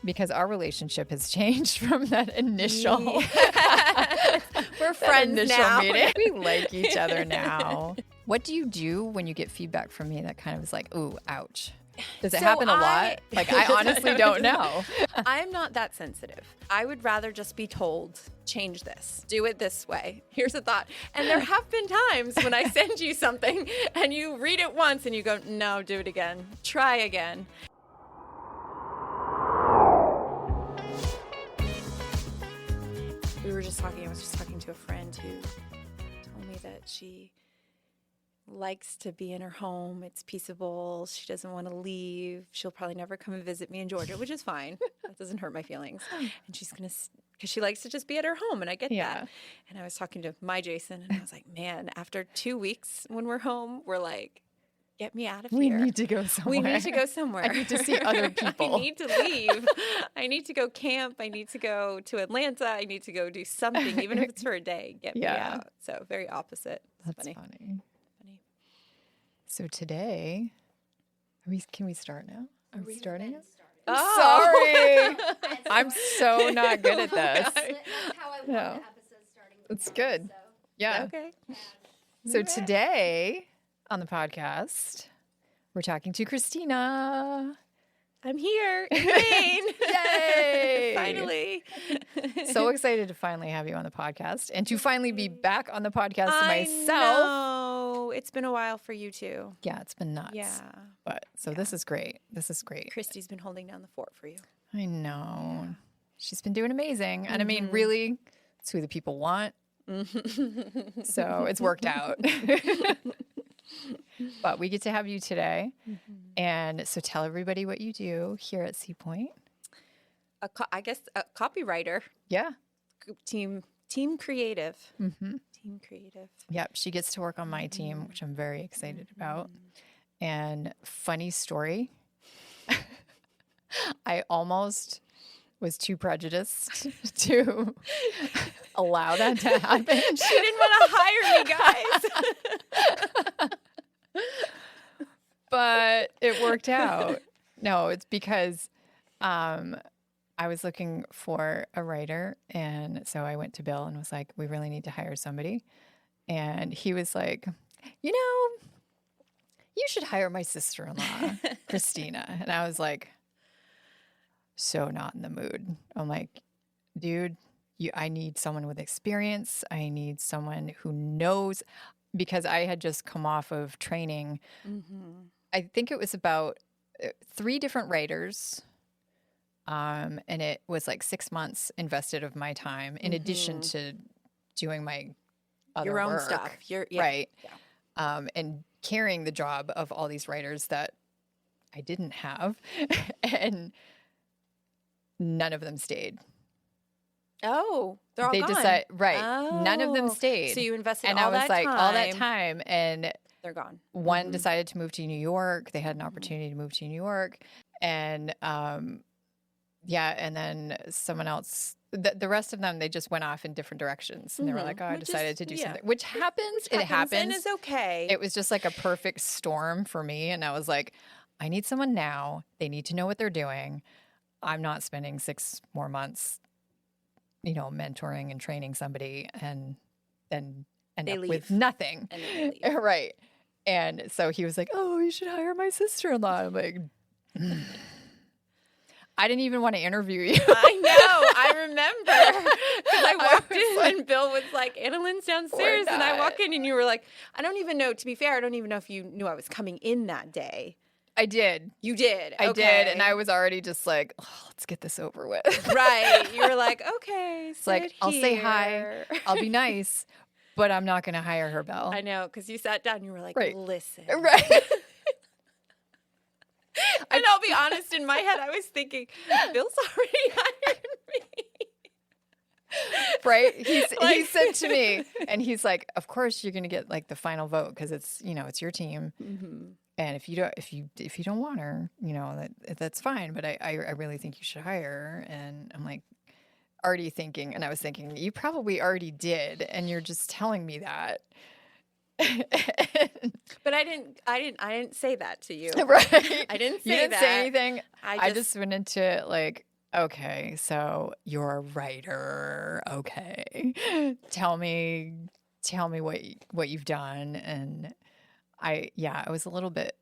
because our relationship has changed from that initial We're friends now. meeting. We like each other now. What do you do when you get feedback from me that kind of is like, ooh, ouch? Does it happen a lot? Like, I honestly don't know. I'm not that sensitive. I would rather just be told, change this, do it this way. Here's a thought. And there have been times when I send you something and you read it once and you go, no, do it again. Try again. I was just talking to a friend who told me that she likes to be in her home. It's peaceable. She doesn't want to leave. She'll probably never come and visit me in Georgia, which is fine. That doesn't hurt my feelings. And she's going to, because she likes to just be at her home, and I get that. And I was talking to my Jason, and I was like, man, after 2 weeks when we're home, we're like, get me out of We here. need to go somewhere. We need to go somewhere. I need to see other people. I need to leave. I need to go camp. I need to go to Atlanta. I need to go do something, even if it's for a day. Get me out. So very opposite. It's That's funny. funny. So today, can we start now? Are we starting it? Oh. Sorry. I'm so not good at this. That's how I want the episode starting. It's good. So. Yeah. Okay. So today on the podcast, we're talking to Christina. I'm here in Maine. Yay! Finally. So excited to finally have you on the podcast and to finally be back on the podcast myself. know. It's been a while for you too. Yeah, it's been nuts. Yeah. But so this is great. This is great. Christy's been holding down the fort for you. I know. She's been doing amazing. And I mean, really, it's who the people want. So it's worked out. But we get to have you today. And so tell everybody what you do here at Seapoint. I guess a copywriter. Yeah. Team creative. Team creative. Yep. She gets to work on my team, which I'm very excited about. And funny story, I almost was too prejudiced to allow that to happen. She didn't want to hire me, guys. But it worked out. No, it's because I was looking for a writer. And so I went to Bill and was like, we really need to hire somebody. And he was like, you know, you should hire my sister-in-law, Christina. And I was like, so not in the mood. I'm like, dude, I need someone with experience. I need someone who knows, because I had just come off of training. I think it was about 3 different writers. And it was like 6 months invested of my time in addition to doing my other Your own work. stuff. Right. Yeah. And carrying the job of all these writers that I didn't have. And none of them stayed. Oh, they're all They gone. decided, right. None of them Oh. stayed. So you invested and all I was that like, time. all that time. And They're gone. one decided to move to New York. They had an opportunity to move to New York. And yeah, and then someone else, the rest of them, they just went off in different directions. And they were like, oh, I decided to do something. Which happens. It happens. And is okay. It was just like a perfect storm for me. And I was like, I need someone now. They need to know what they're doing. I'm not spending 6 more months, you know, mentoring and training somebody and then end They up leave. with nothing. And then they leave. Right. And so he was like, oh, you should hire my sister-in-law. I'm like, I didn't even want to interview you. I know. I remember. Because I walked in and Bill was like, Anna-Lynn's downstairs. And I walk in and you were like, I don't even know. To be fair, I don't even know if you knew I was coming in that day. I did. You did. I Okay. did. And I was already just like, oh, let's get this over with. Right. You were like, okay, It's like, I'll say hi. here. I'll be nice. But I'm not going to hire her, Bill. I know. Because you sat down and you were like, Right. listen. Right. And I'll be honest, in my head, I was thinking, Bill's already hired me. Right? He said to me, and he's like, of course you're going to get like the final vote because it's, you know, it's your team. And if you don't want her, you know, that's fine. But I really think you should hire her. And I'm like, already thinking, and I was thinking, you probably already did, and you're just telling me that. But I didn't say that to you. Right. I didn't say You didn't that. say anything. I I just went into like, Okay, so you're a writer. Okay. Tell me what you've done. And I was a little bit,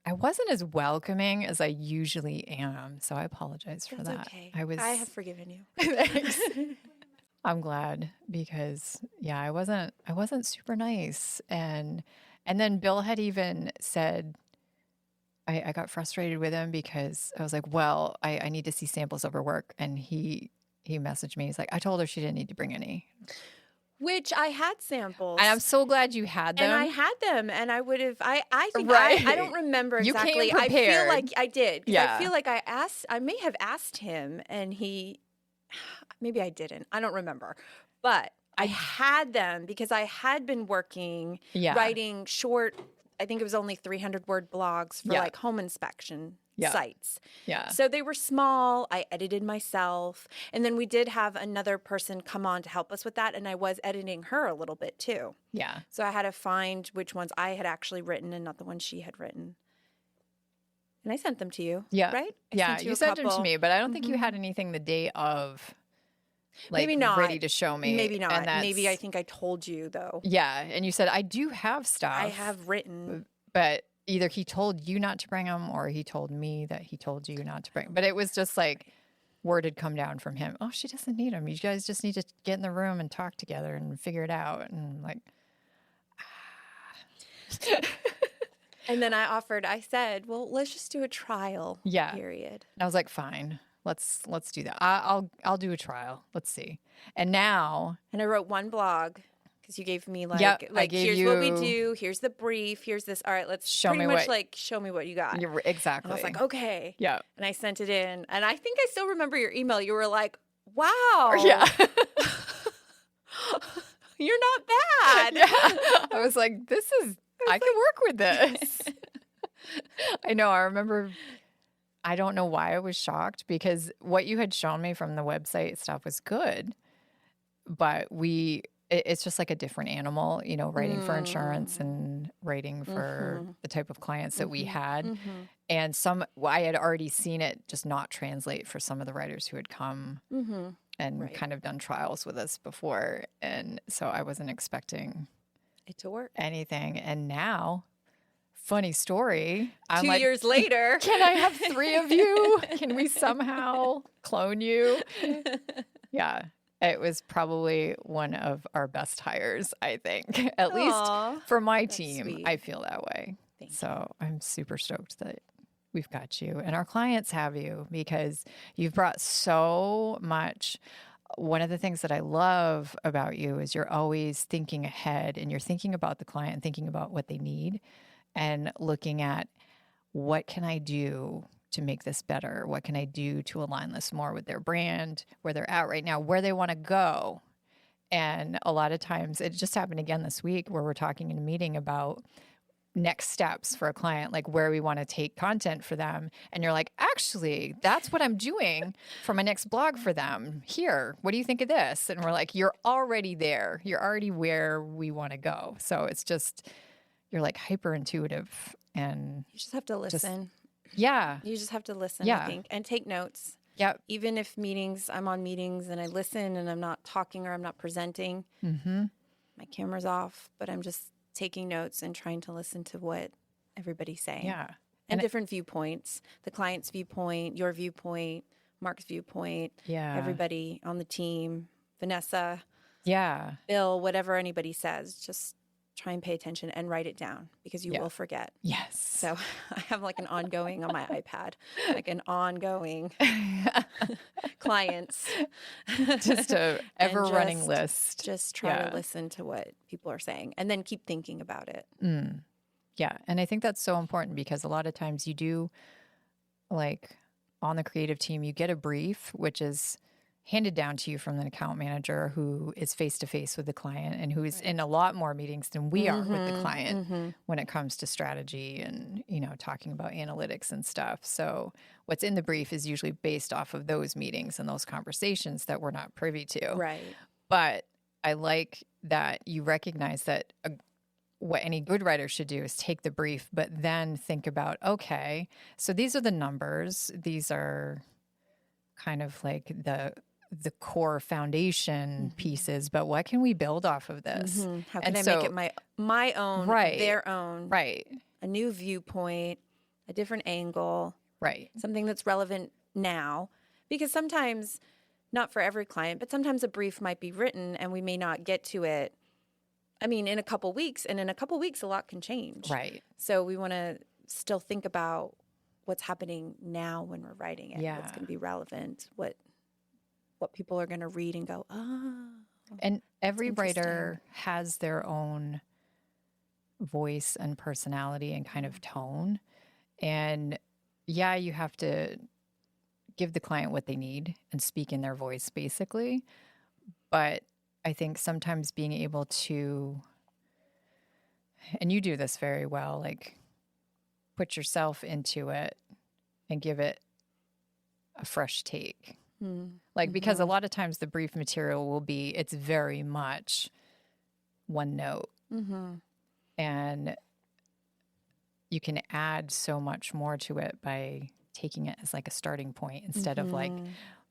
I wasn't as welcoming as I usually am, so I apologize for That's that. okay. I have forgiven you. Thanks. I'm glad because I wasn't super nice. And then Bill had even said, I got frustrated with him because I was like, well, I need to see samples of her work. And he messaged me. He's like, I told her she didn't need to bring any. Which I had samples. And I'm so glad you had them. And I had them, and I would have. I think Right. I don't remember You came exactly. I feel prepared. like I did. 'Cause Yeah. I feel like I may have asked him, and maybe I didn't. I don't remember, but I had them because I had been working, writing short. I think it was only 300-word blogs for like home inspection sites. Yeah. So they were small. I edited myself. And then we did have another person come on to help us with that. And I was editing her a little bit too. Yeah. So I had to find which ones I had actually written and not the ones she had written. And I sent them to you. Yeah. Right? You sent them to me, but I don't think you had anything the day of. Like, maybe not ready to show me. Maybe not. And Maybe I think I told you though. Yeah. And you said, I do have stuff. I have written. But either he told you not to bring them or he told me that he told you not to bring. But it was just like word had come down from him. Oh, she doesn't need them. You guys just need to get in the room and talk together and figure it out. And like, And then I said, well, let's just do a trial period. And I was like, fine, let's do that. I'll do a trial. Let's see. And now. And I wrote one blog. Because you gave me like here's what we do, here's the brief, here's this. All right, let's show me what you got. Exactly. And I was like, okay. Yeah. And I sent it in, and I think I still remember your email. You were like, wow. Yeah. You're not bad. Yeah. I was like, I can work with this. I know. I remember. I don't know why I was shocked because what you had shown me from the website stuff was good, but it's just like a different animal, writing for insurance and writing for the type of clients that we had. And I had already seen it just not translate for some of the writers who had come and kind of done trials with us before. And so I wasn't expecting it to work. Anything. And now, funny story. 2 years later. Can I have 3 of you? Can we somehow clone you? Yeah. It was probably one of our best hires, I think. At least for my team, sweet. I feel that way. So I'm super stoked that we've got you and our clients have you because you've brought so much. One of the things that I love about you is you're always thinking ahead and you're thinking about the client, thinking about what they need and looking at what can I do to make this better? What can I do to align this more with their brand, where they're at right now, where they want to go? And a lot of times, it just happened again this week where we're talking in a meeting about next steps for a client, like where we want to take content for them. And you're like, actually, that's what I'm doing for my next blog for them. Here, what do you think of this? And we're like, you're already there. You're already where we want to go. So it's just, you're like hyper intuitive and you just have to listen. Yeah. You just have to listen, I think, and take notes. Yeah. Even if I'm on meetings and I listen and I'm not talking or I'm not presenting, my camera's off, but I'm just taking notes and trying to listen to what everybody's saying. Yeah. And different viewpoints, the client's viewpoint, your viewpoint, Mark's viewpoint, everybody on the team, Vanessa, Bill, whatever anybody says, just try and pay attention and write it down because you will forget. Yes. So I have like an ongoing on my iPad, like an ongoing clients. Just a ever running list. Just try to listen to what people are saying and then keep thinking about it. Yeah. And I think that's so important because a lot of times you do, like on the creative team, you get a brief, which is handed down to you from an account manager who is face-to-face with the client and who is in a lot more meetings than we are with the client when it comes to strategy and, talking about analytics and stuff. So what's in the brief is usually based off of those meetings and those conversations that we're not privy to. Right. But I like that you recognize that what any good writer should do is take the brief, but then think about, okay, so these are the numbers. These are kind of like the core foundation pieces, but what can we build off of this? How can I make it my own, Right. their own, Right. a new viewpoint, a different angle, Right. something that's relevant now? Because sometimes, not for every client, but sometimes a brief might be written and we may not get to it, I mean, in a couple weeks. And in a couple weeks, a lot can change. Right. So we want to still think about what's happening now when we're writing it. Yeah. What's going to be relevant, what people are going to read and go, And every interesting. writer has their own voice and personality and kind of tone. And yeah, you have to give the client what they need and speak in their voice, basically. But I think sometimes being able to, and you do this very well, like put yourself into it and give it a fresh take. Like, because a lot of times the brief material will be, it's very much one note. And you can add so much more to it by taking it as like a starting point instead of like,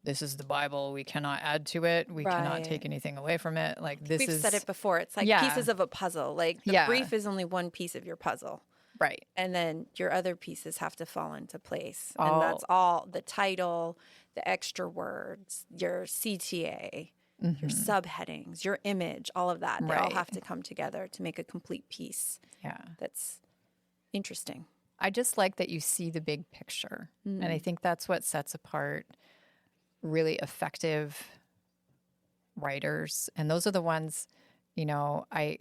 this is the Bible. We cannot add to it. We cannot take anything away from it. Like this We've is. said it before. It's like pieces of a puzzle. Like the brief is only one piece of your puzzle. Right. And then your other pieces have to fall into place. And that's all the title, the extra words, your CTA, your subheadings, your image, all of that. They all have to come together to make a complete piece. Yeah. That's interesting. I just like that you see the big picture. And I think that's what sets apart really effective writers. And those are the ones, you know, I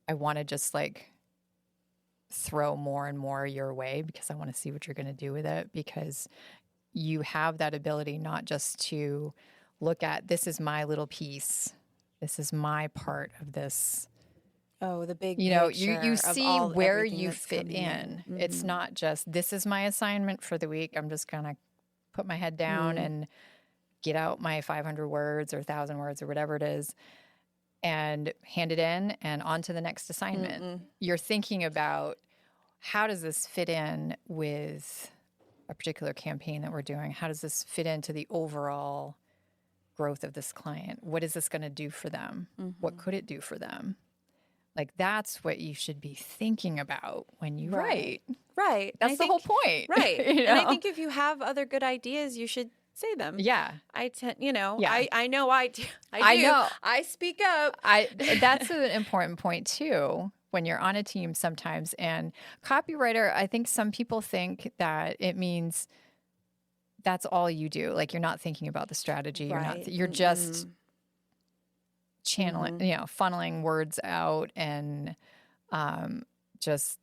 want to just like throw more and more your way because I want to see what you're going to do with it, because you have that ability not just to look at, this is my little piece, this is my part of this. Oh, the big You know, picture you of see all- where everything you that's fit coming in. It's not just, this is my assignment for the week. I'm just going to put my head down and get out my 500 words or 1,000 words or whatever it is and hand it in and on to the next assignment. You're thinking about, how does this fit in with a particular campaign that we're doing? How does this fit into the overall growth of this client? What is this going to do for them? What could it do for them? Like, that's what you should be thinking about when you write. Right. That's the whole point. Right. You And I know? think if you have other good ideas, you should say them. Yeah. I know, Yeah. I know I do. I know. I speak up. That's an important point too, when you're on a team sometimes. And copywriter, I think some people think that it means that's all you do. Like, you're not thinking about the strategy. Right. You're just channeling, you know, funneling words out and just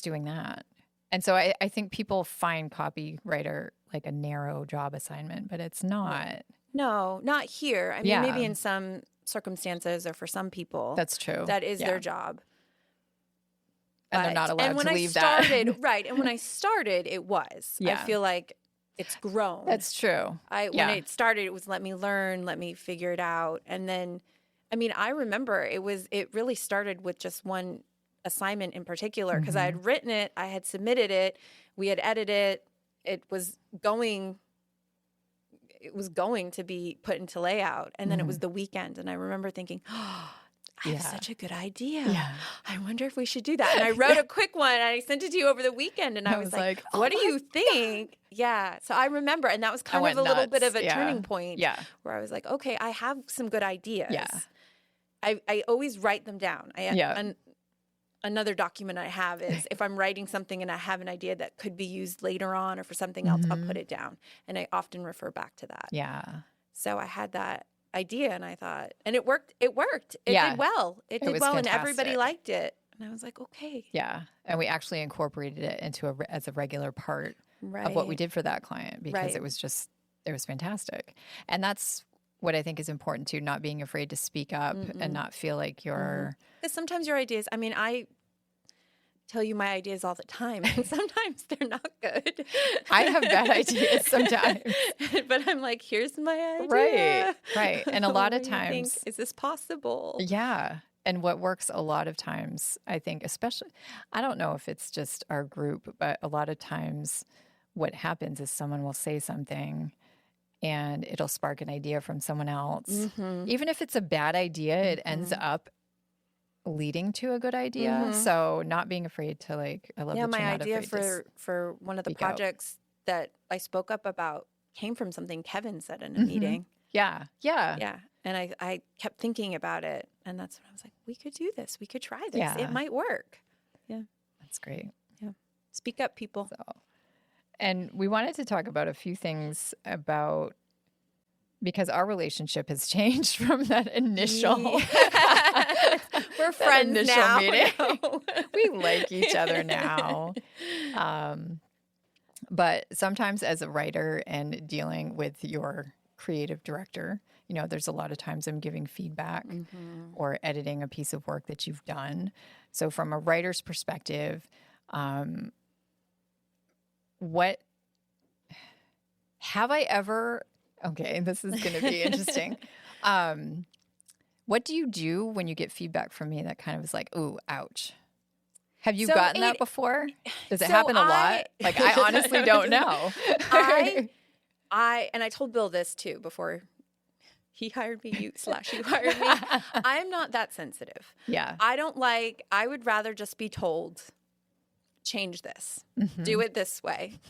doing that. And so I think people find copywriter like a narrow job assignment, but it's not. No, not here. I mean, Yeah. maybe in some circumstances or for some people. That's true. That is Yeah. their job. And they're not allowed and when to I leave started, that. right. And when I started, it was. I Yeah. feel like it's grown. That's true. When it started, it was let me learn, let me figure it out. And then, I mean, I remember it really started with just one assignment in particular, because I had written it, I had submitted it, we had edited it, it was going to be put into layout. And then it was the weekend. And I remember thinking, I have such a good idea. Yeah. I wonder if we should do that. And I wrote a quick one and I sent it to you over the weekend. And I was like, what do you think? Yeah. So I remember. And that was kind of a little bit of a turning point where I was like, okay, I have some good ideas. Yeah. I always write them down. Another document I have is if I'm writing something and I have an idea that could be used later on or for something else, I'll put it down. And I often refer back to that. Yeah. So I had that idea and I thought, and it worked. It did well. It did was well and fantastic. everybody liked it. And I was like, okay. Yeah. And we actually incorporated it into as a regular part of what we did for that client, because it was fantastic. And that's what I think is important too, not being afraid to speak up and not feel like you're. Because sometimes your ideas, I mean, I tell you my ideas all the time, and sometimes they're not good. I have bad ideas sometimes. But I'm like, here's my idea. Right. And a lot of What do you think? times. Is this possible? Yeah. And what works a lot of times, I think, especially, I don't know if it's just our group, but a lot of times what happens is someone will say something and it'll spark an idea from someone else. Mm-hmm. Even if it's a bad idea, it ends up leading to a good idea. So not being afraid to like, I love that my you're not idea afraid to for one of the speak out. projects that I spoke up about came from something Kevin said in a meeting. Yeah. Yeah. And I kept thinking about it. And that's when I was like, we could do this. We could try this. Yeah. It might work. Yeah. That's great. Yeah. Speak up, people. So, and we wanted to talk about a few things about, because our relationship has changed from that initial We're friends initial now. meeting. No. We like each other now. But sometimes as a writer and dealing with your creative director, you know, there's a lot of times I'm giving feedback or editing a piece of work that you've done. So from a writer's perspective, what have I ever, okay, this is going to be interesting. What do you do when you get feedback from me that kind of is like, ooh, ouch? Have you gotten that before? Does it happen a lot? Like, I honestly don't know. And I told Bill this too before he hired me, you hired me. I'm not that sensitive. Yeah. I would rather just be told, change this, do it this way.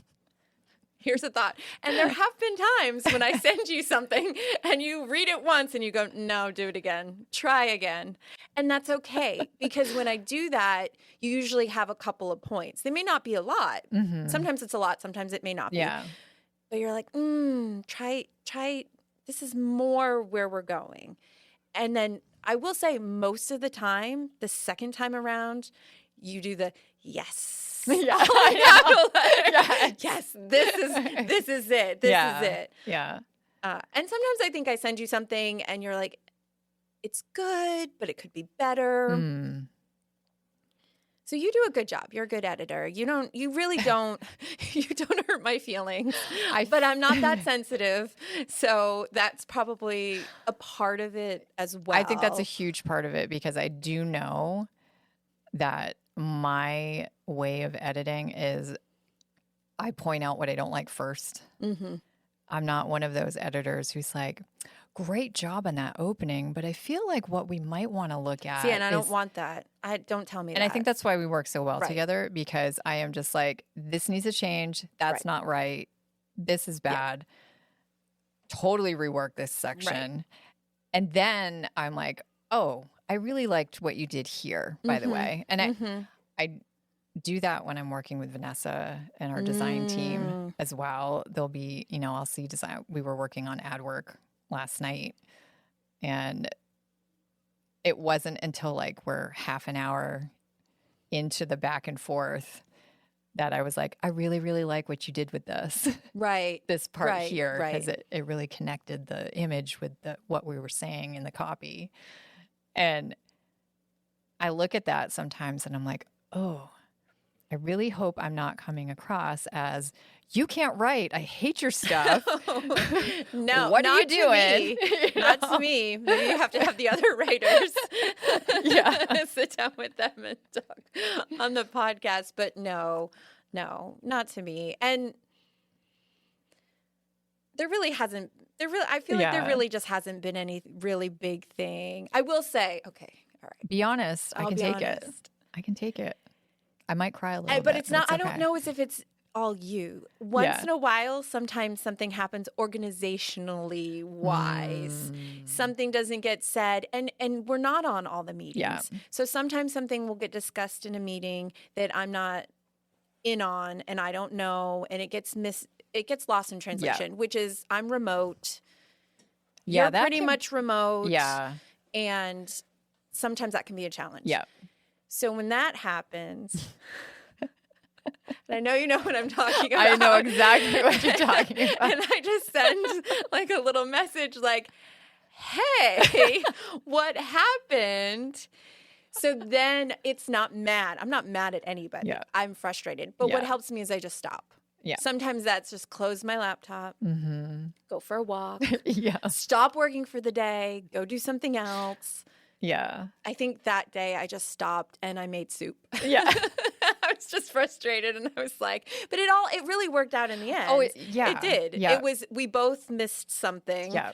Here's a thought. And there have been times when I send you something and you read it once and you go, no, do it again. Try again. And that's okay. Because when I do that, you usually have a couple of points. They may not be a lot. Sometimes it's a lot. Sometimes it may not be. Yeah. But you're like, try. This is more where we're going. And then I will say most of the time, the second time around, you do the yes. Yeah. Yes, this is it. This is it. Yeah. And sometimes I think I send you something and you're like, it's good, but it could be better. So you do a good job. You're a good editor. You really don't hurt my feelings. But I'm not that sensitive. So that's probably a part of it as well. I think that's a huge part of it because I do know that my way of editing is I point out what I don't like first. I'm not one of those editors who's like, great job on that opening, but I feel like what we might want to look at. See, and I don't want that. Don't tell me that. And I think that's why we work so well together, because I am just like, this needs to change. That's not right. This is bad. Totally rework this section. And then I'm like, oh, I really liked what you did here, by the way. And I do that when I'm working with Vanessa and our design team as well. There'll be, I'll see design. We were working on ad work last night, and it wasn't until like we're half an hour into the back and forth that I was like, I really, really like what you did with this. This part here, because it really connected the image with what we were saying in the copy. And I look at that sometimes and I'm like, oh, I really hope I'm not coming across as, you can't write. I hate your stuff. No, what are you doing? Not to me. Maybe you have to have the other writers sit down with them and talk on the podcast. But no, not to me. And there really hasn't. I feel like there really just hasn't been any really big thing. I will say, okay, all right. Be honest. I can take it. I can take it. I might cry a little bit. But it's not. I don't know as if it's all you. Once in a while, sometimes something happens organizationally wise. Something doesn't get said, and we're not on all the meetings. So sometimes something will get discussed in a meeting that I'm not in on, and I don't know, and it gets lost in translation, which is I'm remote. You're pretty much remote. Yeah. And sometimes that can be a challenge. Yeah. So when that happens, and I know you know what I'm talking about. I know exactly what you're talking about. And I just send like a little message like, hey, what happened? So then it's not mad. I'm not mad at anybody. Yeah. I'm frustrated. But what helps me is I just stop. Yeah. Sometimes that's just close my laptop, go for a walk, stop working for the day, go do something else. Yeah. I think that day I just stopped and I made soup. Yeah. I was just frustrated, and I was like, but it really worked out in the end. Oh, yeah. It did. Yeah. We both missed something. Yeah.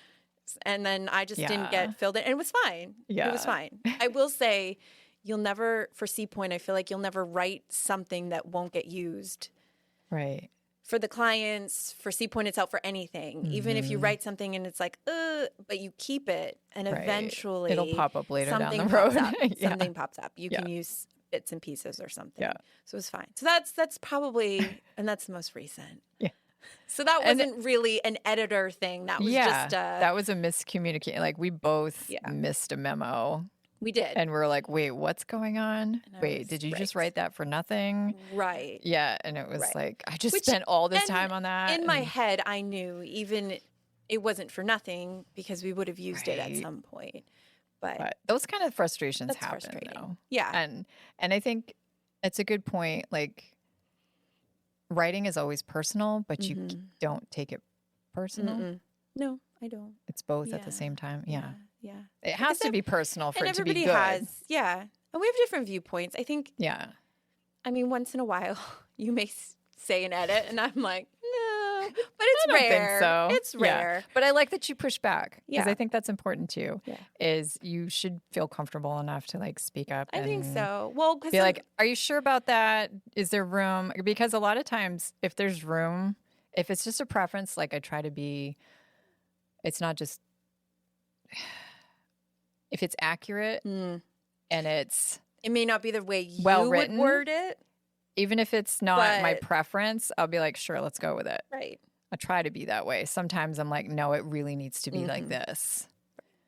And then I just didn't get filled in. And it was fine. Yeah. It was fine. I will say, for Seapoint, I feel like you'll never write something that won't get used. Right. For the clients, for Seapoint itself, for anything. Even if you write something and it's like, but you keep it, and eventually it'll pop up later down the something road. pops up. Yeah. Something pops up. You can use bits and pieces or something. Yeah. So it was fine. So that's probably, and that's the most recent. Yeah. So that wasn't really an editor thing. That was just that was a miscommunication. Like we both missed a memo. We did. And we're like, wait, what's going on? And I Wait, was did you just right. write that for nothing? Right. Yeah. And it was Right. like, I just spent all this and time on that. In my head, I knew even it wasn't for nothing because we would have used it at Right. some point. But But those kind of frustrations that's happen, frustrating. though. Yeah. And I think it's a good point. Like, writing is always personal, but you don't take it personal. Mm-mm. No, I don't. It's both at the Yeah. same time. Yeah. Yeah. It has to be personal for And it to be everybody good. has, yeah. And we have different viewpoints. I think, Yeah. I mean, once in a while, you may say an edit, and I'm like, no. But it's I don't think rare. so. It's Yeah. rare. But I like that you push back because Yeah. I think that's important too. Yeah. Is you should feel comfortable enough to like speak up. I think and so. Well, because Be like, are you sure about that? Is there room? Because a lot of times, if there's room, if it's just a preference, like I try to be, it's not just, if it's accurate and it's it may not be the way you well would written, word it. even if it's not my But- preference, I'll be like, sure, let's go with it. Right. I try to be that way. Sometimes I'm like, no, it really needs to be like this.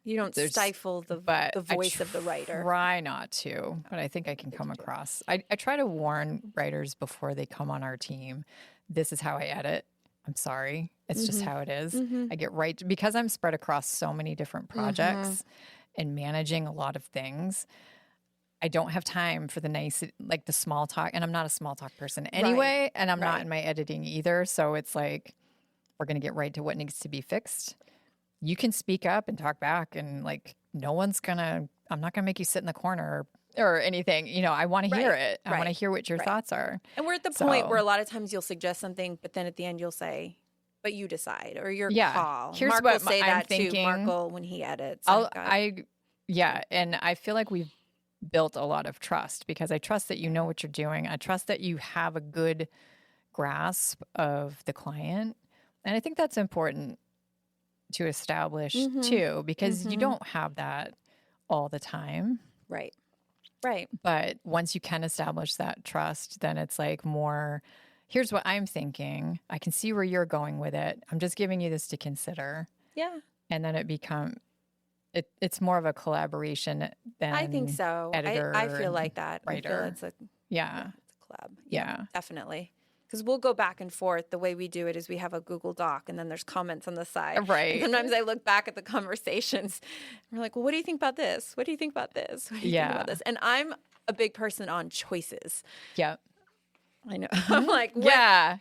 You don't stifle the But voice of the writer. Try not to, but I think I can come across. I try to warn writers before they come on our team. This is how I edit. I'm sorry. It's just how it is. I get because I'm spread across so many different projects and managing a lot of things. I don't have time for the small talk, and I'm not a small talk person anyway, and I'm not in my editing either. So it's like, we're going to get right to what needs to be fixed. You can speak up and talk back, and like, I'm not going to make you sit in the corner or anything. You know, I want to hear it. I want to hear what your thoughts are. And we're at the point where a lot of times you'll suggest something, but then at the end you'll say, but you decide, or your call. Here's Mark what will say I'm that thinking. too. Mark will, when he edits. And I feel like we've built a lot of trust because I trust that you know what you're doing. I trust that you have a good grasp of the client. And I think that's important to establish too, because you don't have that all the time. Right. But once you can establish that trust, then it's like more, here's what I'm thinking. I can see where you're going with it. I'm just giving you this to consider. Yeah. And then it's more of a collaboration than I think so. editor I feel like that. writer. I feel it's a collab. Yeah. Definitely. Because we'll go back and forth. The way we do it is we have a Google Doc and then there's comments on the side. Right. And sometimes I look back at the conversations and we're like, well, what do you think about this? What do you think about this? What do you think about this? And I'm a big person on choices. Yeah. I know. I'm like,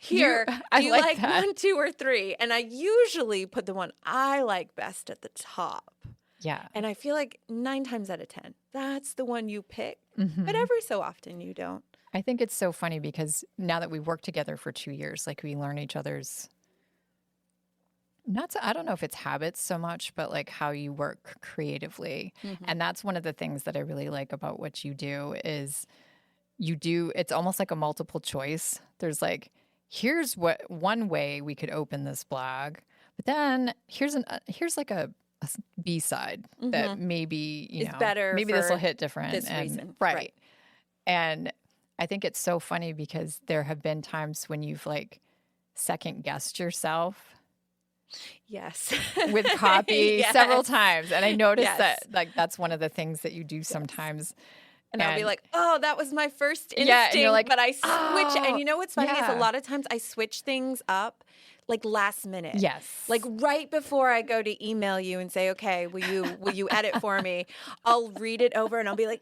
here, I do you like that. 1, 2, or 3? And I usually put the one I like best at the top. Yeah. And I feel like 9 times out of 10, that's the one you pick. But every so often you don't. I think it's so funny because now that we've worked together for 2 years, like we learn each other's, I don't know if it's habits so much, but like how you work creatively. And that's one of the things that I really like about what you do is it's almost like a multiple choice. There's like, here's one way we could open this blog, but then here's like a B side that maybe, It's better maybe this will hit different. this reason. Right. And I think it's so funny because there have been times when you've like second guessed yourself Yes. with copy several times. And I noticed that like that's one of the things that you do sometimes. And I'll be like, oh, that was my first instinct, Yeah, and you're like, but I switch. And you know what's funny is yeah. a lot of times I switch things up like last minute. Yes. Like right before I go to email you and say, okay, will you edit for me? I'll read it over and I'll be like,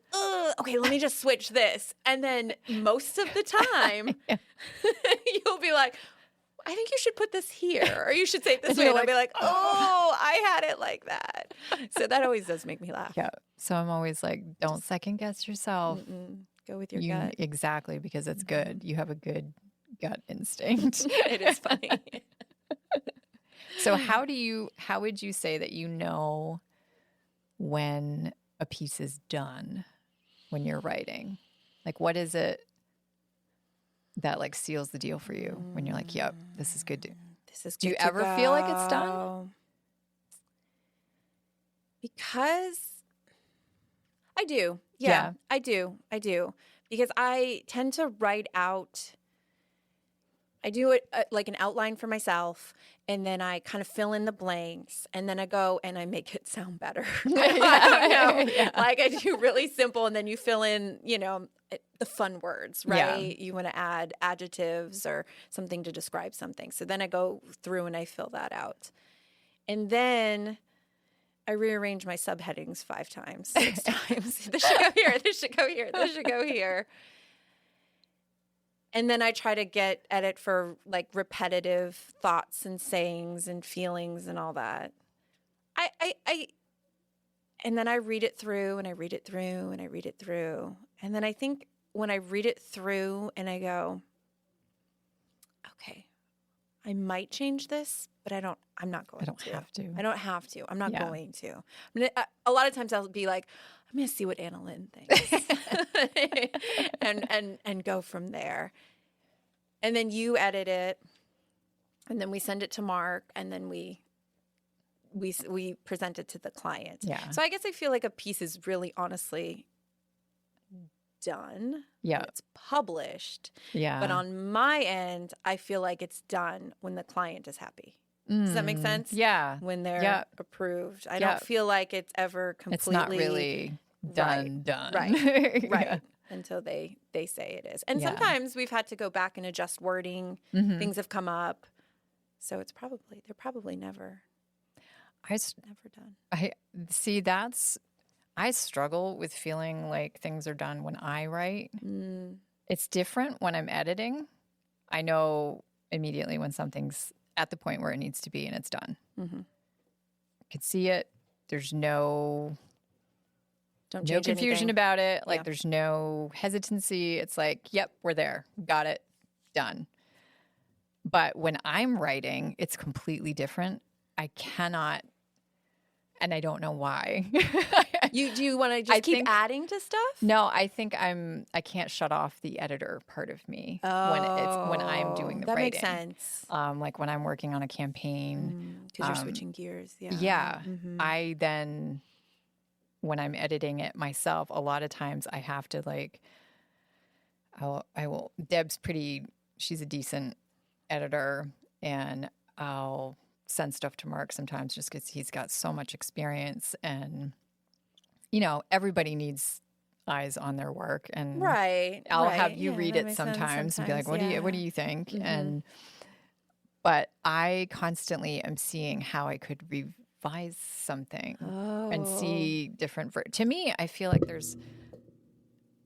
okay, let me just switch this. And then most of the time you'll be like, I think you should put this here, or you should say it this way. And I'll be like, oh, I had it like that. So that always does make me laugh. Yeah. So I'm always like, don't second guess yourself. Go with your gut. Exactly, because it's good. You have a good gut instinct. It is funny. So how would you say that you know when a piece is done when you're writing? Like, what is it that like seals the deal for you when you're like, yep, this is good. Do you ever feel like it's done? Because I do. Yeah, I do. Because I tend to write out, I do it like an outline for myself, and then I kind of fill in the blanks, and then I go and I make it sound better. I don't know. Yeah. Like I do really simple, and then you fill in, the fun words, right? Yeah. You want to add adjectives or something to describe something. So then I go through and I fill that out. And then I rearrange my subheadings 5 times, 6 times. This should go here. This should go here. This should go here. And then I try to edit for like repetitive thoughts and sayings and feelings and all that. And then I read it through and I read it through and I read it through. And then I think when I read it through and I go, okay, I might change this, but I'm not going to. I don't have to. I'm not going to. I mean, a lot of times I'll be like, I'm going to see what Anna-Lynn thinks and go from there. And then you edit it, and then we send it to Mark, and then we present it to the client. Yeah. So I guess I feel like a piece is really honestly done. Yeah. It's published. Yeah. But on my end, I feel like it's done when the client is happy. Does that make sense? Yeah. When they're approved. I don't feel like it's ever completely. It's not really done. Right. Right. Until they say it is. And sometimes we've had to go back and adjust wording. Mm-hmm. Things have come up. So they're probably never done. I struggle with feeling like things are done when I write. It's different when I'm editing. I know immediately when something's at the point where it needs to be and it's done. Mm-hmm. I can see it. There's no confusion anything about it. Like there's no hesitancy. It's like, yep, we're there. Got it. Done. But when I'm writing, it's completely different. I cannot, and I don't know why. Do you want to just keep adding to stuff? No, I think I can't shut off the editor part of me when I'm doing the writing. That makes sense. Like when I'm working on a campaign. Because you're switching gears. Yeah. Yeah. Mm-hmm. I then, when I'm editing it myself, a lot of times I have to Deb's she's a decent editor, and I'll send stuff to Mark sometimes just because he's got so much experience, and everybody needs eyes on their work, and I'll have you read it sometimes and be like, what do you think? Mm-hmm. But I constantly am seeing how I could revise something and see different. To me, I feel like there's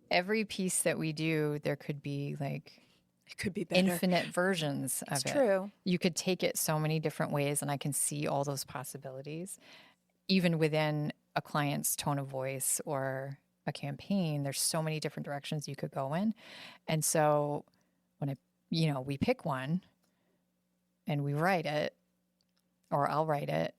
every piece that we do, there could be it could be better. Infinite versions of it. It's true. You could take it so many different ways, and I can see all those possibilities. Even within a client's tone of voice or a campaign, there's so many different directions you could go in. And so when we pick one and we write it, or I'll write it,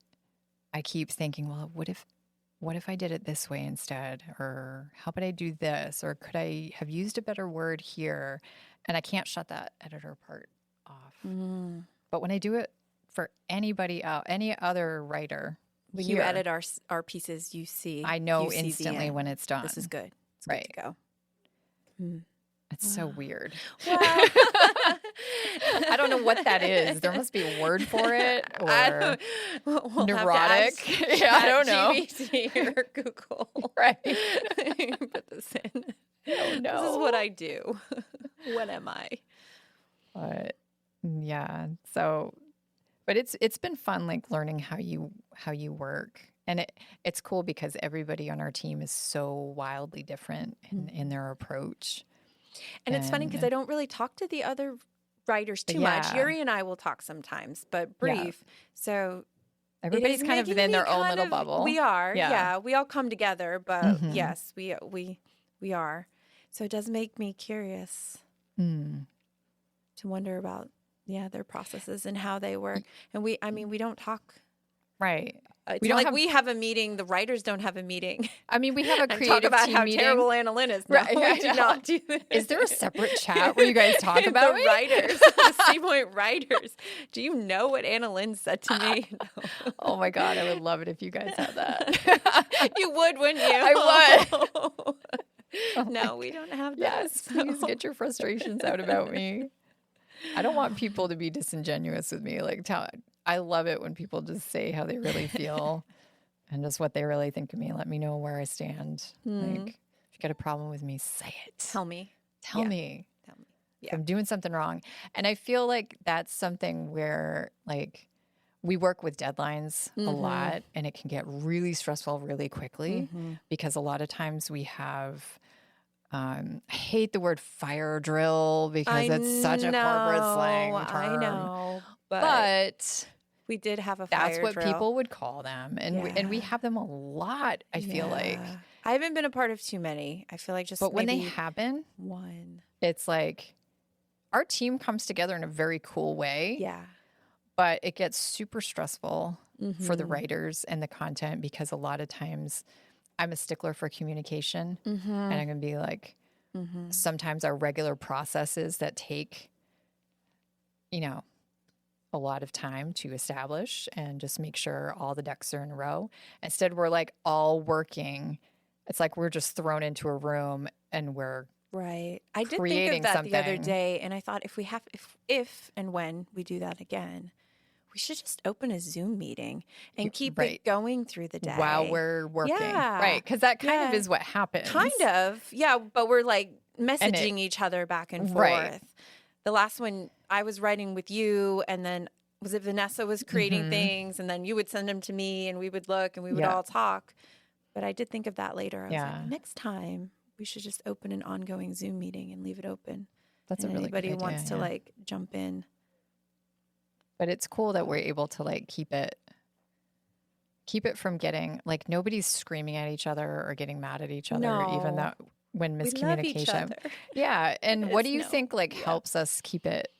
I keep thinking, well, what if I did it this way instead? Or how about I do this? Or could I have used a better word here? And I can't shut that editor part off. Mm. But when I do it for anybody else, any other writer, when you edit our pieces, I know instantly when it's done. This is good. It's right. Good to go. Mm. It's so weird. Well. I don't know what that is. There must be a word for it, or we'll neurotic. I don't know. GPT or Google. Right. Put this in. Oh, no. This is what I do. What am I? But yeah. So, but it's been fun, learning how you work, and it's cool because everybody on our team is so wildly different in their approach. And it's funny because I don't really talk to the other writers too much. Yuri and I will talk sometimes, but brief. Yeah. So everybody's kind of in their own little bubble. We are. Yeah. We all come together, but yes, we are. So it does make me curious Mm. to wonder about, their processes and how they work. And we don't talk. Right. It's We not don't like have, we have a meeting. The writers don't have a meeting I mean, we have a and creative talk about team how meeting. terrible Anna-Lynn is. No, Right, I we do know. not do that. Is there a separate chat where you guys talk about the it? writers, the Seapoint writers? Do you know what Anna-Lynn said to me? No. Oh my God, I would love it if you guys had that. You would, wouldn't you? I would. Oh No, we don't have that. Yes, please get your frustrations out about me. I don't want people to be disingenuous with me. Like, I love it when people just say how they really feel and just what they really think of me. Let me know where I stand. Like, if you got a problem with me, say it. Tell me. Tell me. Tell me. If I'm doing something wrong. And I feel like that's something where, like, we work with deadlines a lot, and it can get really stressful really quickly because a lot of times we have, I hate the word fire drill because it's such a corporate slang term. I know, but we did have a that's fire what drill. people would call them, and we have them a lot. I feel like I haven't been a part of too many. I feel like just but when they maybe happen, one. it's like our team comes together in a very cool way. Yeah. But it gets super stressful for the writers and the content because a lot of times I'm a stickler for communication, and I'm going to be like, sometimes our regular processes that take, a lot of time to establish and just make sure all the ducks are in a row. Instead, we're like all working. It's like we're just thrown into a room and we're Right. I did think creating of that the other something. day, and I thought if and when we do that again, we should just open a Zoom meeting and keep it going through the day while we're working. Yeah. Right. Because that kind of is what happens. Kind of. Yeah. But we're like messaging each other back and forth. Right. The last one, I was writing with you, and then was it Vanessa was creating things, and then you would send them to me, and we would look, and we would all talk. But I did think of that later. I was like, next time we should just open an ongoing Zoom meeting and leave it open. That's and a really good anybody idea, wants to like jump in. But it's cool that we're able to like keep it from getting like nobody's screaming at each other or getting mad at each other, even though when miscommunication. We love each other. Yeah. And what do you think like helps us keep it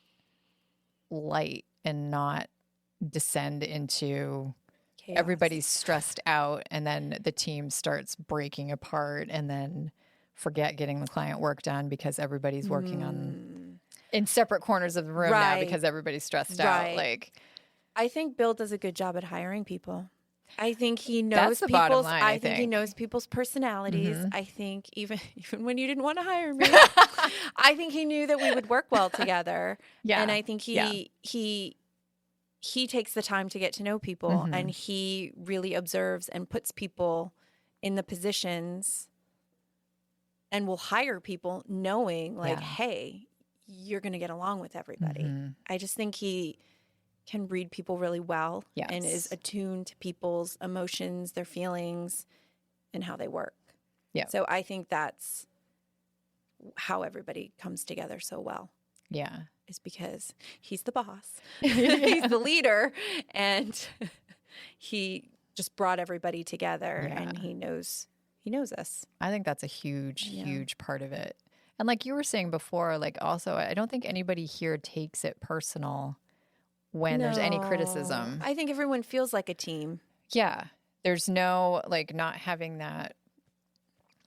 light and not descend into Chaos. Everybody's stressed out and then the team starts breaking apart and then forget getting the client work done because everybody's working on in separate corners of the room now because everybody's stressed out. Like, I think Bill does a good job at hiring people. I think he knows that's the bottom people's. line, I think he knows people's personalities. I think even when you didn't want to hire me, I think he knew that we would work well together. Yeah, and I think he takes the time to get to know people, and he really observes and puts people in the positions, and will hire people knowing like, hey, you're going to get along with everybody. I just think he can read people really well and is attuned to people's emotions, their feelings, and how they work. Yeah. So I think that's how everybody comes together so well. Yeah. Is because he's the boss, he's the leader, and he just brought everybody together and he knows us. I think that's a huge part of it. And like you were saying before, like also, I don't think anybody here takes it personal when there's any criticism. I think everyone feels like a team. Yeah. There's no, like, not having that.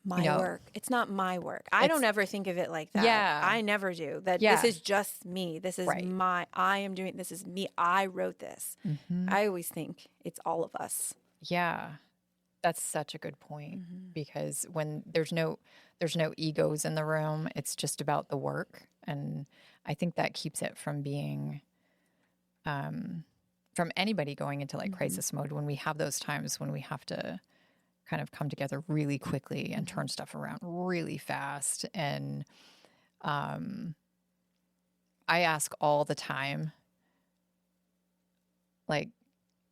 Work. It's not my work. I don't ever think of it like that. Yeah. I never do. That this is just me. This is I am doing, this is me. I wrote this. I always think it's all of us. Yeah. That's such a good point because when there's no egos in the room, it's just about the work. And I think that keeps it from being, from anybody going into like crisis mode when we have those times when we have to kind of come together really quickly and turn stuff around really fast. And I ask all the time, like,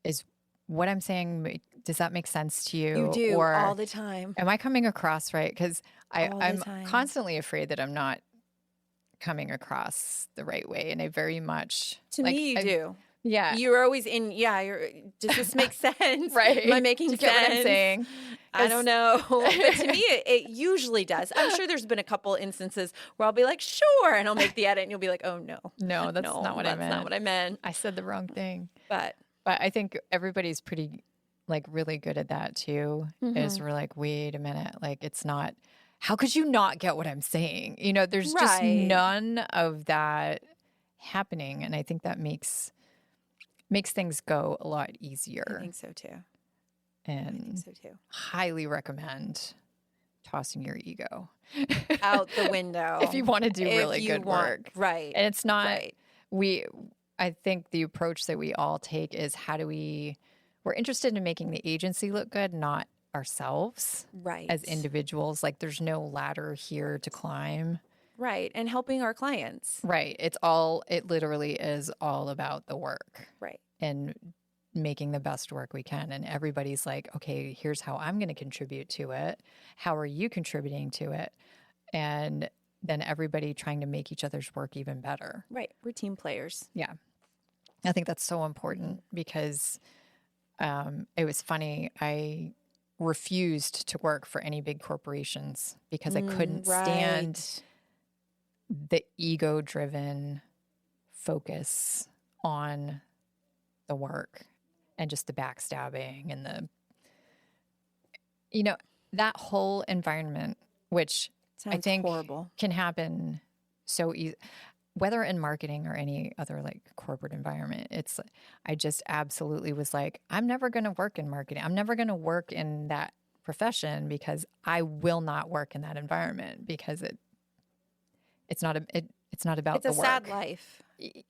is what I'm saying, does that make sense to you? You do, or all the time. Am I coming across right? Because I'm time. constantly afraid that I'm not coming across the right way. And I very much... To me, you do. Yeah. You're always in, does this make sense? Right. Am I making Do you sense? get what I'm saying? I don't know. But to me, it usually does. I'm sure there's been a couple instances where I'll be like, sure, and I'll make the edit, and you'll be like, oh, no. No, that's not what I meant. That's not what I meant. I said the wrong thing. But I think everybody's pretty, like, really good at that too, is we're like, wait a minute, like, it's not, how could you not get what I'm saying? You know, there's just none of that happening. And I think that makes things go a lot easier. I think so too. And highly recommend tossing your ego out the window if you want to do really good work. Right. And it's not, I think the approach that we all take is we're interested in making the agency look good, not ourselves as individuals. Like there's no ladder here to climb. Right. And helping our clients. Right. It literally is all about the work. Right. And making the best work we can. And everybody's like, okay, here's how I'm going to contribute to it. How are you contributing to it? And then everybody trying to make each other's work even better. Right. We're team players. Yeah. I think that's so important because it was funny. I refused to work for any big corporations because I couldn't stand the ego-driven focus on the work and just the backstabbing and that whole environment, which I think horrible. Can happen so easy, whether in marketing or any other like corporate environment. I just absolutely was like, I'm never going to work in marketing. I'm never going to work in that profession because I will not work in that environment because it's not about the work. It's a sad life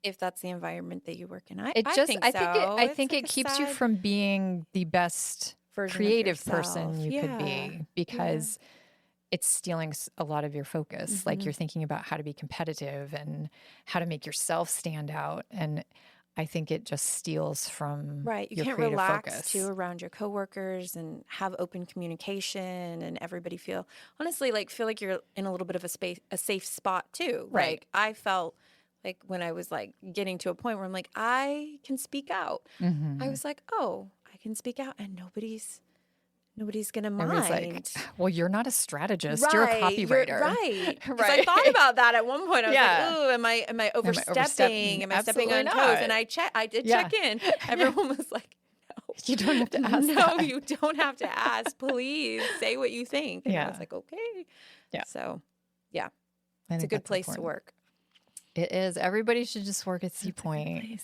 if that's the environment that you work in. I think it keeps you from being the best creative person you could be because it's stealing a lot of your focus. Like you're thinking about how to be competitive and how to make yourself stand out. And I think it just steals from you your can't creative relax focus. too around your coworkers and have open communication and everybody feel like you're in a little bit of a safe spot too. Right. Like I felt like when I was like getting to a point where I'm like, I can speak out. I was like, oh, I can speak out and nobody's going to mind. Like, well, you're not a strategist. You're a copywriter. Right. Because I thought about that at one point. I was like, ooh, am I overstepping? Am I stepping on toes? And I did check in. Everyone was like, no. You don't have to ask No, you don't have to ask. Please say what you think. And I was like, okay. Yeah. So, yeah. It's a good place to work. It is. Everybody should just work at Seapoint.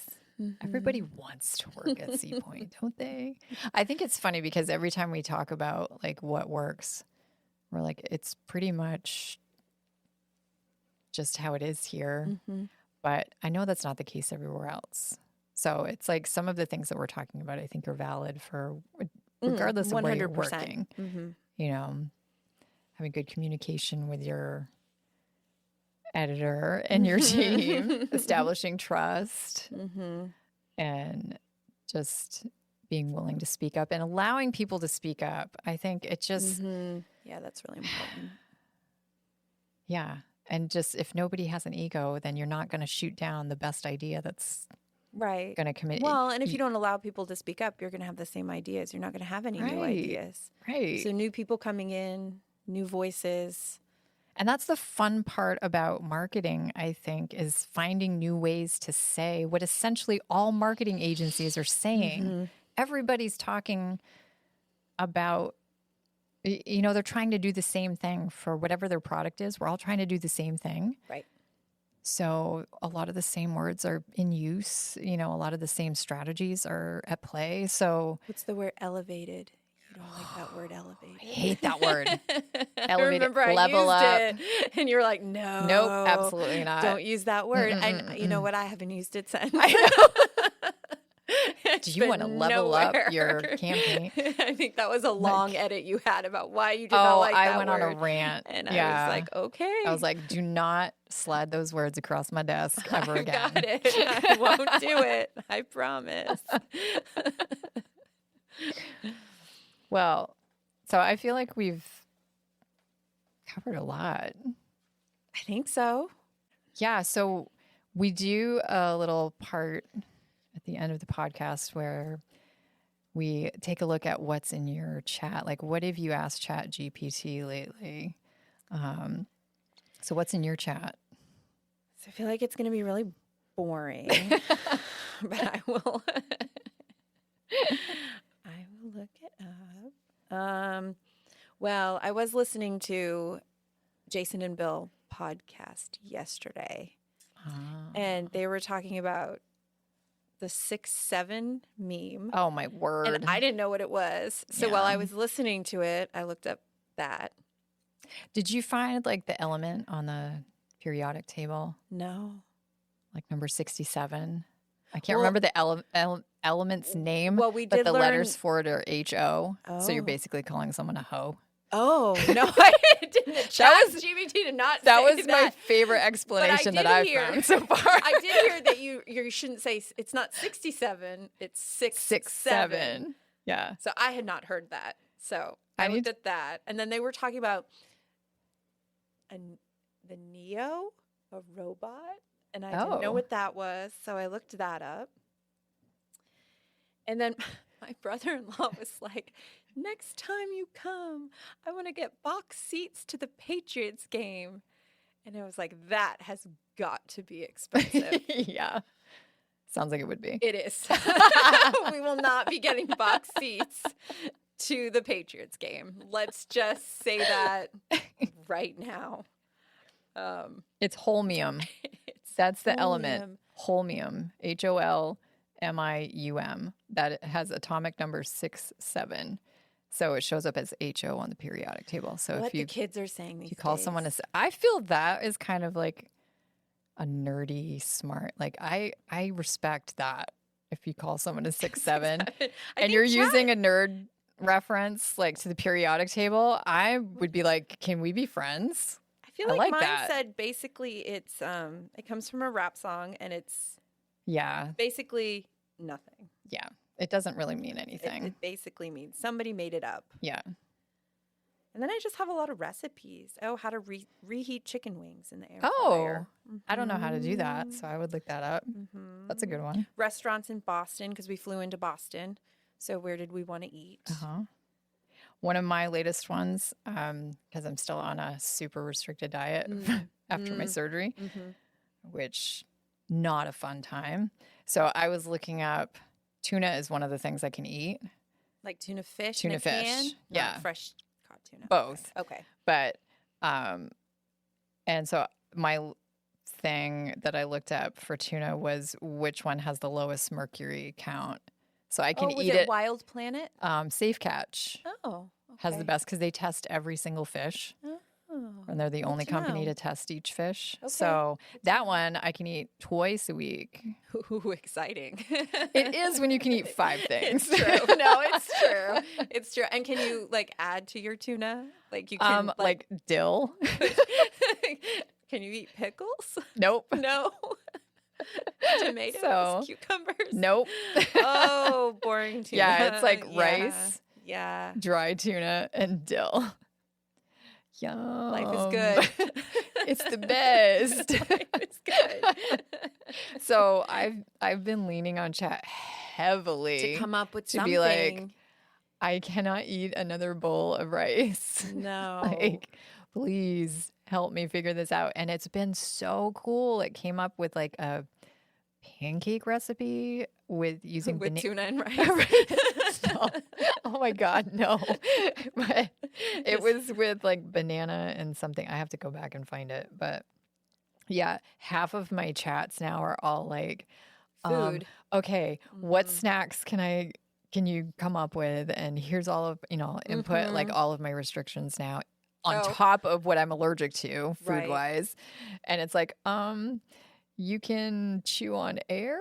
Everybody wants to work at Seapoint, don't they? I think it's funny because every time we talk about like what works, we're like, it's pretty much just how it is here. But I know that's not the case everywhere else. So it's like some of the things that we're talking about, I think are valid for regardless of where you're working. You know, having good communication with your editor and your team, establishing trust, and just being willing to speak up and allowing people to speak up. I think it just, yeah, that's really important. Yeah. And just if nobody has an ego, then you're not going to shoot down the best idea that's going to commit. Well, and if you don't allow people to speak up, you're going to have the same ideas. You're not going to have any new ideas. Right. So new people coming in, new voices. And that's the fun part about marketing, I think, is finding new ways to say what essentially all marketing agencies are saying. Everybody's talking about, you know, they're trying to do the same thing for whatever their product is. We're all trying to do the same thing. Right. So a lot of the same words are in use. You know, a lot of the same strategies are at play. So what's the word elevated? You don't like that word elevated. I hate that word. Elevated, I remember level I up. used it, and you're like, no. Nope, absolutely not. Don't use that word. And you know what? I haven't used it since. I know. Do you want to level up your campaign? I think that was a long edit you had about why you did not like that word. I went on a rant. And I was like, okay. I was like, do not slide those words across my desk ever again. Got it. I won't do it. I promise. Well, so I feel like we've covered a lot. I think so. Yeah. So we do a little part at the end of the podcast where we take a look at what's in your chat. Like, what have you asked Chat GPT lately? So what's in your chat? So I feel like it's going to be really boring, but I will look it up. Well, I was listening to Jason and Bill podcast yesterday, and they were talking about the 6-7 meme. Oh, my word. And I didn't know what it was. So while I was listening to it, I looked up that. Did you find like the element on the periodic table? No. Like number 67? I can't remember the element's name. Well, we but did the learn... letters for it are HO. Oh. So you're basically calling someone a hoe. Oh, no, I didn't. GPT did not that say was my favorite explanation that I've found so far. I did hear that you shouldn't say, it's not 67, it's 6-7. Yeah. So I had not heard that. So I looked at that. And then they were talking about the Neo, a robot. And I didn't know what that was. So I looked that up. And then my brother-in-law was like, next time you come, I want to get box seats to the Patriots game. And I was like, that has got to be expensive. Yeah. Sounds like it would be. It is. We will not be getting box seats to the Patriots game. Let's just say that right now. It's holmium. That's the element. Holmium. HOLMIUM. That it has atomic number 6-7. So it shows up as HO on the periodic table. So what if you the kids are saying these you call days. someone I feel that is kind of like a nerdy smart. Like I respect that if you call someone a 6-7 and you're using a nerd reference like to the periodic table, I would be like, can we be friends? I feel like mine that. said basically it's it comes from a rap song and it's basically nothing. Yeah. It doesn't really mean anything. It basically means somebody made it up. Yeah. And then I just have a lot of recipes. Oh, how to reheat chicken wings in the air Oh, fryer. I don't know how to do that, so I would look that up. That's a good one. Restaurants in Boston, because we flew into Boston. So where did we want to eat? One of my latest ones, because I'm still on a super restricted diet after my surgery, which not a fun time. So I was looking up, tuna is one of the things I can eat. Like tuna fish Tuna in a fish, can? yeah. Not fresh caught tuna. Both. Okay. But, and so my thing that I looked up for tuna was which one has the lowest mercury count. So I can eat it. Wild Planet? Safe Catch has the best because they test every single fish. And they're the only company to test each fish. Okay. So that one I can eat twice a week. Ooh, exciting. It is when you can eat 5 things. It's true. No, it's true. It's true. And can you like add to your tuna? Like you can like dill. Can you eat pickles? Nope. No. Tomatoes, cucumbers. Nope. Oh, boring tuna. Yeah, it's like rice. Yeah. Dry tuna and dill. Yum. Life is good. It's the best. Life is good. So I've been leaning on chat heavily to come up with to something. be like, I cannot eat another bowl of rice. No. Like, please help me figure this out. And it's been so cool. It came up with like a pancake recipe with using tuna and rice. No. Oh my God, no. But it was with like banana and something. I have to go back and find it. But yeah, half of my chats now are all like food. Okay, what snacks can you come up with? And here's all of, input like all of my restrictions now on top of what I'm allergic to food wise. And it's like, you can chew on air?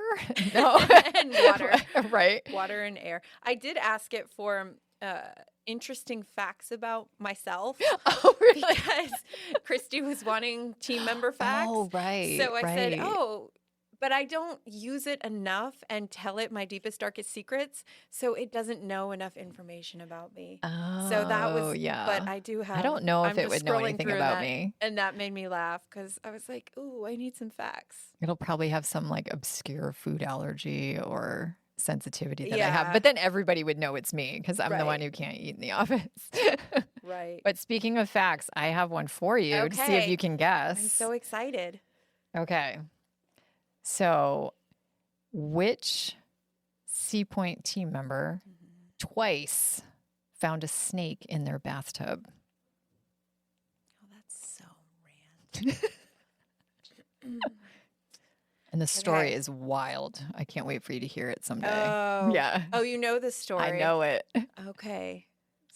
No. And water. Right. Water and air. I did ask it for interesting facts about myself. Oh, really? Because Christy was wanting team member facts. Oh, right. So I said, but I don't use it enough and tell it my deepest, darkest secrets. So it doesn't know enough information about me. So that was, yeah. but I do have, I don't know if I'm it just would know scrolling anything through about that, me. And that made me laugh because I was like, ooh, I need some facts. It'll probably have some like obscure food allergy or sensitivity that I Yeah. have. But then everybody would know it's me because I'm the one Right. who can't eat in the office. Right. But speaking of facts, I have one for you to see if Okay. you can guess. I'm so excited. Okay. So, which Seapoint team member twice found a snake in their bathtub? Oh, that's so random. And the story Okay. is wild. I can't wait for you to hear it someday. Oh. Yeah. Oh, you know the story. I know it. Okay.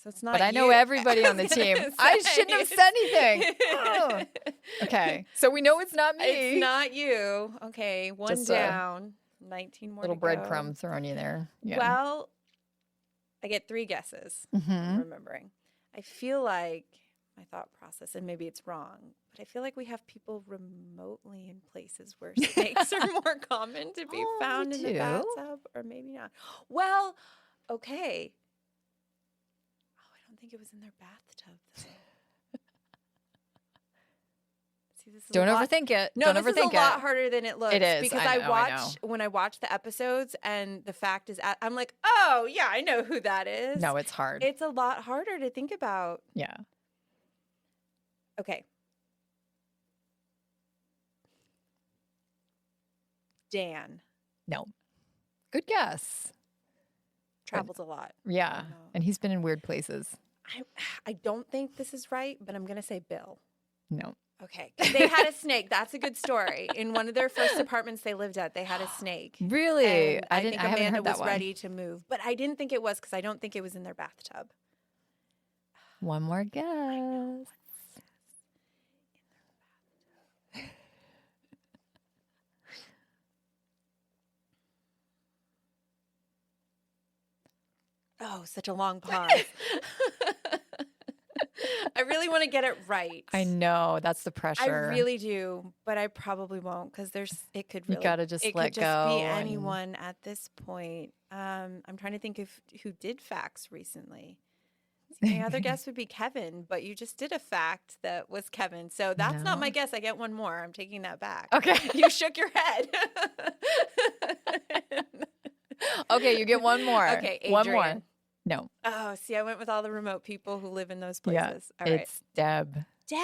So it's not But I know you. everybody on the was gonna team. I say. shouldn't have said anything. Oh. Okay. So we know it's not me. It's not you. Okay. One Just a down. 19 more Little to go. breadcrumb thrown you there. Yeah. Well, I get 3 guesses. Mhm. I'm remembering. I feel like my thought process, and maybe it's wrong, but I feel like we have people remotely in places where snakes are more common to be Oh, found we in the do? bathtub, or maybe not. Well, okay. Oh, I don't think it was in their bathtub, though. See, this is Don't a lot. overthink it. No, Don't this is overthink a lot it. harder than it looks. It is. Because I know. when I watch the episodes and the fact is, I'm like, oh yeah, I know who that is. No, it's hard. It's a lot harder to think about. Yeah. Okay. Dan No. Good guess. travels a lot. Yeah. know. And he's been in weird places. I don't think this is right, but I'm going to say Bill. No. Okay. 'Cause they had a snake. That's a good story. In one of their first apartments they lived at, they had a snake. Really? And I think haven't Amanda heard that was one. ready to move, but I didn't think it was because I don't think it was in their bathtub. One more guess. Oh, such a long pause. I really want to get it right. I know. That's the I pressure. really do, but I probably won't because it could really. You gotta just it let could just go be and- anyone at this point. I'm trying to think of who did facts recently. See, my other guess would be Kevin, but you just did a fact that was Kevin, so that's not my No. guess. I get one more. I'm taking that back. Okay. You shook your head. Okay, you get one more. Okay, One more. Adrian. No. Oh, see, I went with all the remote people who live in those Yeah. places. All right. It's Deb. Deb.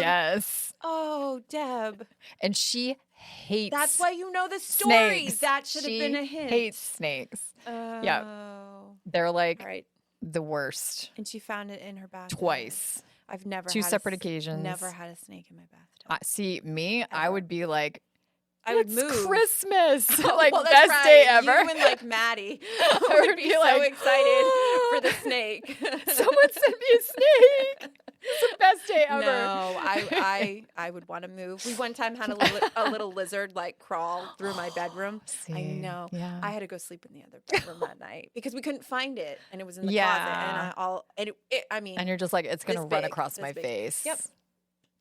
Yes. Oh, Deb. And she hates That's why you know the story. snakes. That should have She been a hint. hates snakes. Oh. They're like All right. the worst. And she found it in her bathtub. Twice. I've never Two had separate occasions. Never had a snake in my bathtub. See, me, I Ever. would be like, I would it's move. Christmas. Oh, like, well, that's best right. day ever. You and like Maddie I would would be be so like, excited for the snake. Someone sent me a snake. It's the best day ever. No, I would want to move. We one time had a little lizard like crawl through my bedroom. I See, know. yeah. I had to go sleep in the other bedroom that night because we couldn't find it, and it was in the Yeah. closet. And I mean, And you're just like, it's going to This run big, across this my big. face. Yep.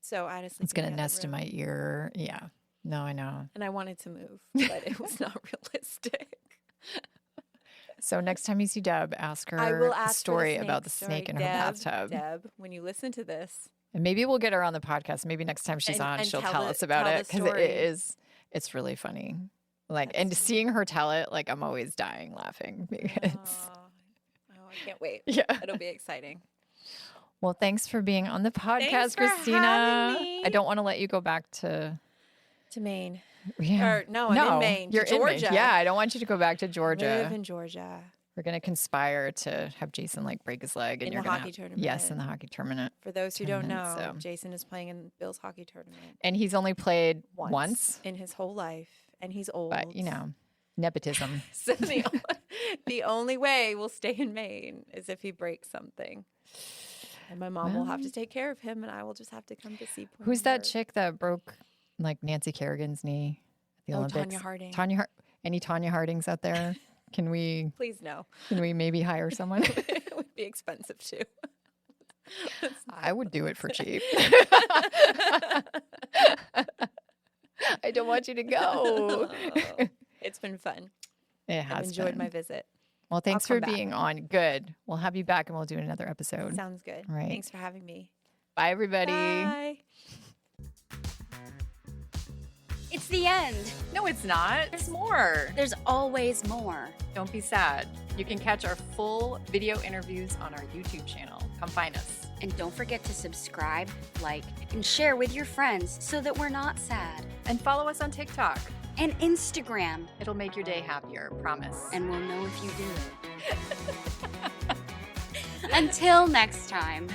so I had to sleep. It's going to in the other nest in room. my ear. Yeah. No, I know. And I wanted to move, but it was not realistic. So next time you see Deb, ask her I will a ask story for the about the snake snake in story. her Deb, bathtub. Deb, when you listen to this, And maybe we'll get her on the podcast. Maybe next time she's on, And she'll tell tell the- us about tell it the because story. it's really funny. Like, That's and funny. seeing her tell it, like, I'm always dying laughing because, I can't wait. yeah. It'll be exciting. Well, thanks for being on the podcast, Thanks for Christina. having me. I don't want to let you go back to. To Maine. Yeah. Or, no, I'm in Maine, to You're in Maine. Georgia. Yeah, I don't want you to go back to Live Georgia. in Georgia. We're gonna conspire to have Jason like break his leg, and In you're the gonna hockey tournament. Yes, in the hockey tournament. For those who don't know, Tournament, so. Jason is playing in Bill's hockey tournament And he's only played once, in his whole life, and he's old. but you know, nepotism. So the only way we'll stay in Maine is if he breaks something. And my mom will have to take care of him, and I will just have to come to Seapoint. Who's with that her. chick that broke like Nancy Kerrigan's knee at the Oh, Olympics? Tanya Harding. Any Tanya Hardings out there? Can we Please no. maybe hire someone? It would be expensive too. I would do it for cheap. I don't want you to go. It's been fun. It has I've enjoyed been. my visit. Well, thanks come for back. being on. Good. We'll have you back and we'll do another episode. Sounds good. Right. Thanks for having me. Bye, everybody. Bye. It's the end. No, it's not. There's more. There's always more. Don't be sad. You can catch our full video interviews on our YouTube channel. Come find us. And don't forget to subscribe, like, and share with your friends so that we're not sad. And follow us on TikTok. And Instagram. It'll make your day happier, promise. And we'll know if you do. Until next time.